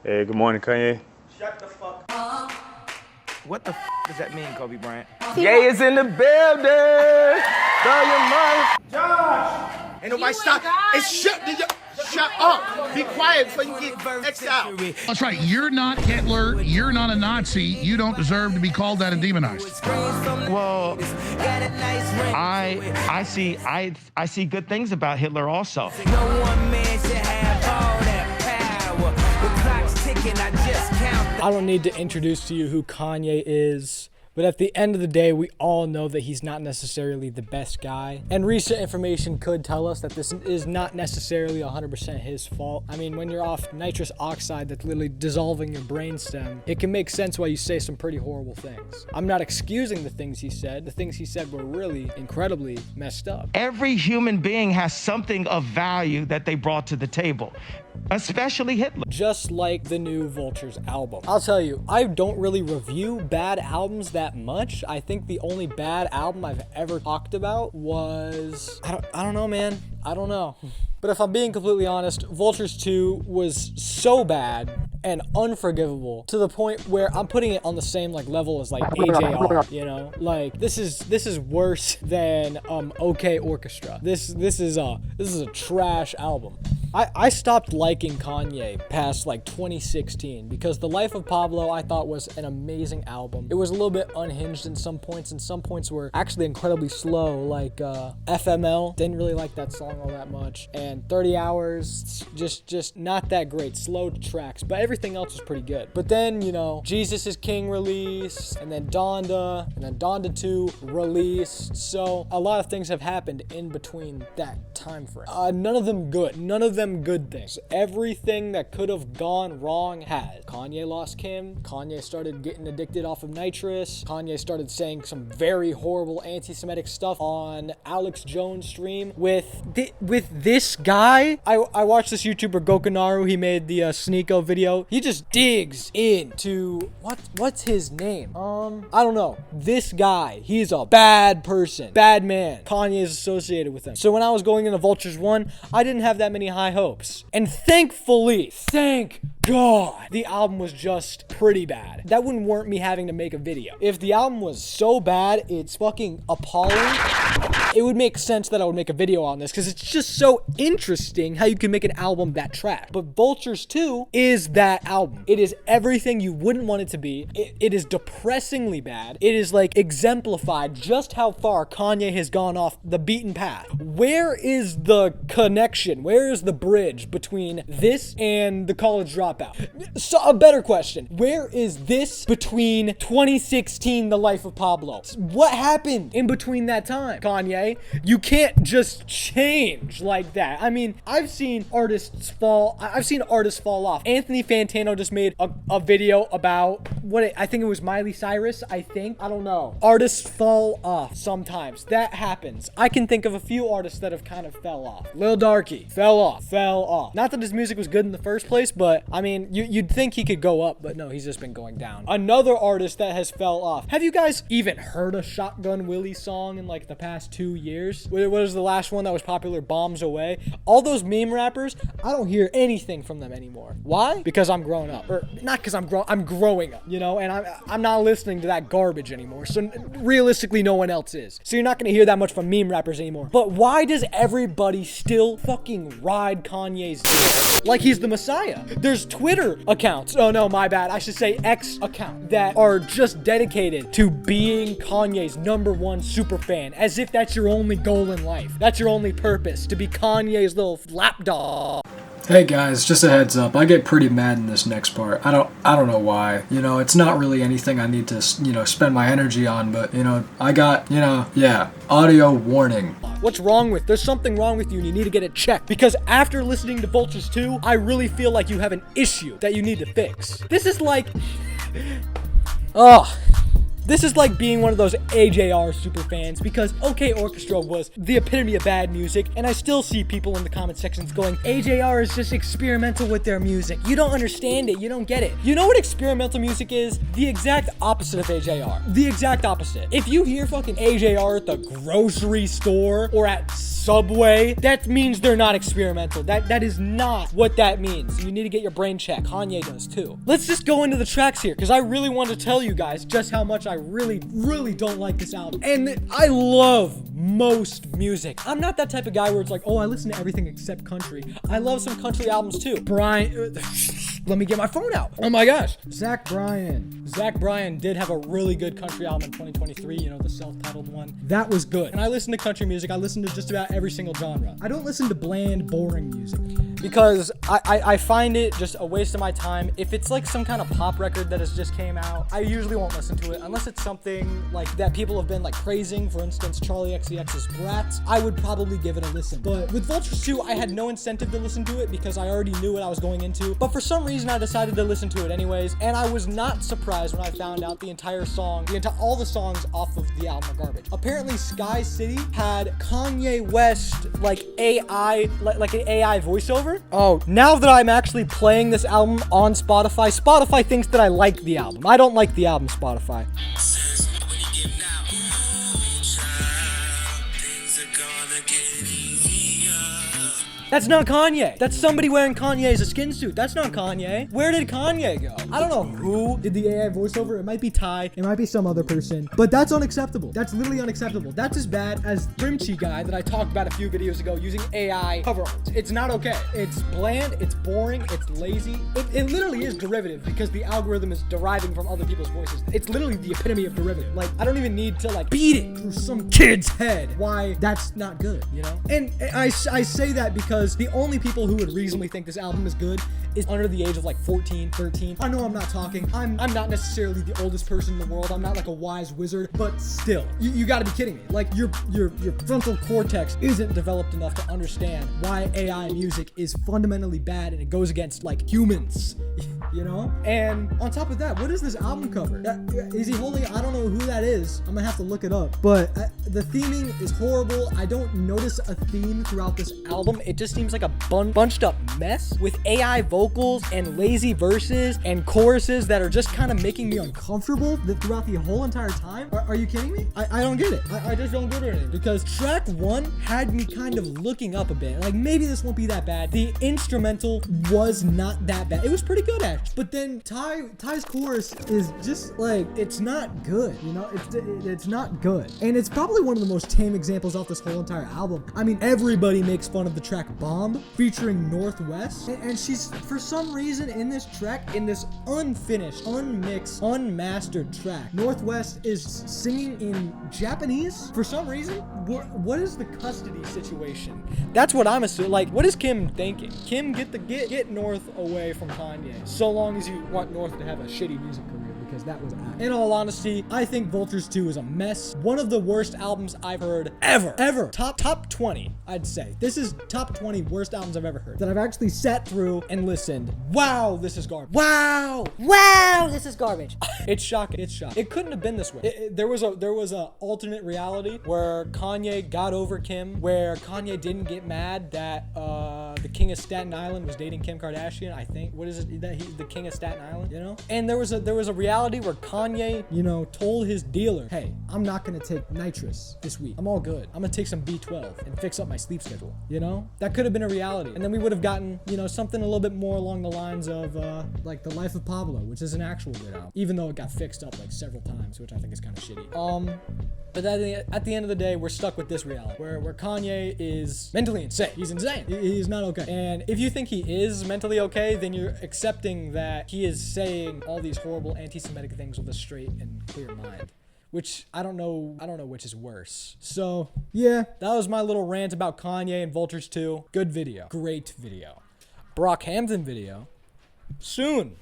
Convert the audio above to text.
Hey, good morning, Kanye. Shut the fuck up. What the does that mean, Kobe Bryant? Ye is in the building. Throw your money. Josh! Ain't nobody stop. It's shut up. Be quiet before you get X'd out. That's right. You're not Hitler. You're not a Nazi. You don't deserve to be called that and demonized. Well, I see good things about Hitler also. No one man should have all that power. The clock's ticking, I just count. I don't need to introduce to you who Kanye is, but at the end of the day, we all know that he's not necessarily the best guy. And recent information could tell us that this is not necessarily 100% his fault. I mean, when you're off nitrous oxide that's literally dissolving your brainstem, it can make sense why you say some pretty horrible things. I'm not excusing the things he said. The things he said were really incredibly messed up. Every human being has something of value that they brought to the table, especially Hitler. Just like the new Vultures album. I'll tell you, I don't really review bad albums that much. I think the only bad album I've ever talked about was, I don't know, man. I don't know. But if I'm being completely honest, Vultures 2 was so bad and unforgivable to the point where I'm putting it on the same level as AJR, you know? Like this is worse than OK Orchestra. This is a trash album. I stopped liking Kanye past 2016 because The Life of Pablo I thought was an amazing album. It was a little bit unhinged in some points, and some points were actually incredibly slow, like FML. Didn't really like that song all that much, and 30 Hours, just not that great. Slow tracks, but everything else was pretty good. But then, you know, Jesus is King released, and then Donda, and then Donda 2 released. So a lot of things have happened in between that time frame. None of them good. None of them good things. Everything that could have gone wrong has. Kanye lost Kim. Kanye started getting addicted off of nitrous. Kanye started saying some very horrible anti-Semitic stuff on Alex Jones' stream with this guy. I watched this YouTuber Gokanaru. He made the Sneeko video. He just digs into what's his name? I don't know. This guy, he's a bad person, bad man. Kanye is associated with him. So when I was going into Vultures 1, I didn't have that many high hopes. And thankfully, thank God, the album was just pretty bad. That wouldn't warrant me having to make a video. If the album was so bad, it's fucking appalling, it would make sense that I would make a video on this because it's just so interesting how you can make an album that trash. But Vultures 2 is that album. It is everything you wouldn't want it to be. It is depressingly bad. It is exemplified just how far Kanye has gone off the beaten path. Where is the connection? Where is the bridge between this and the college dropout? So a better question. Where is this between 2016, The Life of Pablo? What happened in between that time, Kanye? You can't just change like that. I mean, I've seen artists fall off. Anthony Fantano just made a video about I think it was Miley Cyrus, I don't know. Artists fall off sometimes. That happens. I can think of a few artists that have kind of fell off. Lil Darky fell off. Not that his music was good in the first place, but I mean, you'd think he could go up, but no, he's just been going down. Another artist that has fell off. Have you guys even heard a Shotgun Willie song in the past 2 years? What was the last one that was popular? Bombs Away. All those meme rappers, I don't hear anything from them anymore. Why? Because I'm growing up. Or not because I'm growing up, you know, and I'm not listening to that garbage anymore. So realistically, no one else is. So you're not going to hear that much from meme rappers anymore. But why does everybody still fucking ride Kanye's dick like he's the Messiah? There's Twitter accounts. Oh no, my bad. I should say X account that are just dedicated to being Kanye's #1 super fan, as if that's your only goal in life. That's your only purpose, to be Kanye's little lapdog. Hey guys, just a heads up, I get pretty mad in this next part. I don't know why. You know, it's not really anything I need to, spend my energy on, but, I got, audio warning. What's wrong with? There's something wrong with you and you need to get it checked. Because after listening to Vultures 2, I really feel like you have an issue that you need to fix. This is This is like being one of those AJR super fans because OK Orchestra was the epitome of bad music, and I still see people in the comment sections going, AJR is just experimental with their music. You don't understand it. You don't get it. You know what experimental music is? The exact opposite of AJR. The exact opposite. If you hear fucking AJR at the grocery store or at Subway, that means they're not experimental. That is not what that means. You need to get your brain checked. Kanye does too. Let's just go into the tracks here because I really want to tell you guys just how much I really don't like this album. And I love most music. I'm not that type of guy where it's like, oh, I listen to everything except country. I love some country albums too. Brian, let me get my phone out. Oh my gosh. Zach Bryan did have a really good country album in 2023, you know, the self-titled one. That was good. And I listen to country music. I listen to just about every single genre. I don't listen to bland, boring music because I find it just a waste of my time. If it's like some kind of pop record that has just came out, I usually won't listen to it unless it's something like that people have been like praising. For instance, Charlie XCX's Brats. I would probably give it a listen. But with Vultures 2, I had no incentive to listen to it because I already knew what I was going into. But for some reason, I decided to listen to it anyways, and I was not surprised when I found out all the songs off of the album are garbage. Apparently, Sky City had Kanye West like AI, like an AI voiceover. Oh, now that I'm actually playing this album on Spotify, Spotify thinks that I like the album. I don't like the album, Spotify. That's not Kanye. That's somebody wearing Kanye as a skin suit. That's not Kanye. Where did Kanye go? I don't know who did the AI voiceover. It might be Ty. It might be some other person. But that's unacceptable. That's literally unacceptable. That's as bad as Brimchi guy that I talked about a few videos ago using AI cover art. It's not okay. It's bland. It's boring. It's lazy. It literally is derivative because the algorithm is deriving from other people's voices. It's literally the epitome of derivative. Like, I don't even need to like beat it through some kid's head why that's not good, you know? And I say that because the only people who would reasonably think this album is good is under the age of like 14, 13. I know I'm not talking. I'm not necessarily the oldest person in the world. I'm not like a wise wizard, but still, you gotta be kidding me. Like your frontal cortex isn't developed enough to understand why AI music is fundamentally bad and it goes against like humans, you know? And on top of that, what is this album cover? Is he holding, I don't know who that is. I'm gonna have to look it up, but the theming is horrible. I don't notice a theme throughout this album. It just seems like a bunched up mess with AI vocals and lazy verses and choruses that are just kind of making me uncomfortable throughout the whole entire time. Are you kidding me? I don't get it. I just don't get it because track 1 had me kind of looking up a bit. Like maybe this won't be that bad. The instrumental was not that bad. It was pretty good actually. But then Ty's chorus is just like, it's not good, you know? It's not good. And it's probably one of the most tame examples off this whole entire album. I mean, everybody makes fun of the track Bomb featuring Northwest, and she's for some reason in this track, in this unfinished, unmixed, unmastered track, Northwest is singing in Japanese for some reason. What is the custody situation? That's what I'm assuming. Like, what is Kim thinking? Kim, get North away from Kanye, so long as you want North to have a shitty music career. Because that was bad. In all honesty, I think Vultures 2 is a mess. One of the worst albums I've heard ever. Top 20, I'd say. This is top 20 worst albums I've ever heard that I've actually sat through and listened. Wow, this is garbage. Wow, this is garbage. It's shocking. It couldn't have been this way. There was a alternate reality where Kanye got over Kim, where Kanye didn't get mad that the King of Staten Island was dating Kim Kardashian. I think. What is it? That he's the King of Staten Island, you know? And there was a reality where Kanye, you know, told his dealer, hey, I'm not gonna take nitrous this week. I'm all good. I'm gonna take some B12 and fix up my sleep schedule, you know? That could have been a reality. And then we would have gotten, you know, something a little bit more along the lines of, like The Life of Pablo, which is an actual good album, even though it got fixed up like several times, which I think is kind of shitty. But at the end of the day, we're stuck with this reality where Kanye is mentally insane. He's insane. He's not okay. And if you think he is mentally okay, then you're accepting that he is saying all these horrible anti-Semitic things with a straight and clear mind. Which I don't know which is worse. So yeah, that was my little rant about Kanye and Vultures 2. Good video. Great video. Brockhampton video. Soon.